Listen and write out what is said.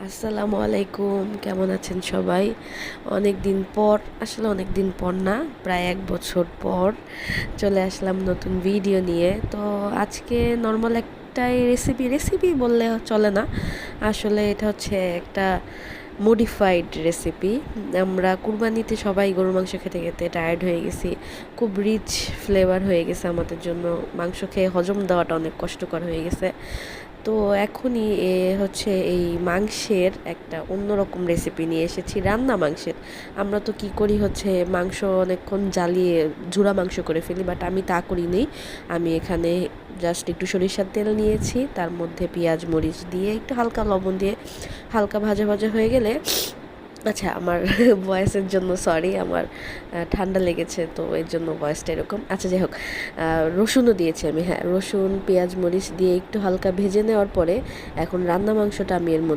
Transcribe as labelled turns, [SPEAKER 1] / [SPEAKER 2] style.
[SPEAKER 1] আসসালামু আলাইকুম, কেমন আছেন সবাই? অনেক দিন পর, আসলে অনেক দিন পর না, প্রায় 1 বছর পর চলে আসলাম নতুন ভিডিও নিয়ে। তো আজকে নর্মাল একটাই রেসিপি বললে চলে না, আসলে এটা হচ্ছে একটা মডিফাইড রেসিপি। আমরা কুরবানিতে সবাই গরুর মাংস খেতে খেতে টায়ার্ড হয়ে গেছি, খুব রিচ ফ্লেভার হয়ে গেছে আমাদের জন্য, মাংস খেয়ে হজম দেওয়াটা অনেক কষ্টকর হয়ে গেছে। তো এখনই হচ্ছে এই মাংসের একটা অন্যরকম রেসিপি নিয়ে এসেছি, রান্না মাংসের। আমরা তো কি করি হচ্ছে মাংস অনেকক্ষণ জ্বালিয়ে ঝুরা মাংস করে ফেলি, বাট আমি তা করিনি। আমি এখানে জাস্ট একটু সরিষার তেল নিয়েছি, তার মধ্যে পেঁয়াজ মরিচ দিয়ে একটু হালকা লবণ দিয়ে হালকা ভাজা ভাজা হয়ে গেলে, আচ্ছা আমার ভয়েসের জন্য সরি, আমার ঠান্ডা লেগেছে তো এর জন্য ভয়েসটা এরকম। আচ্ছা যাই হোক, রসুনও দিয়েছি আমি, হ্যাঁ রসুন পেঁয়াজ মরিচ দিয়ে একটু হালকা ভেজে নেওয়ার পরে এখন রান্না মাংসটা আমি এর মধ্যে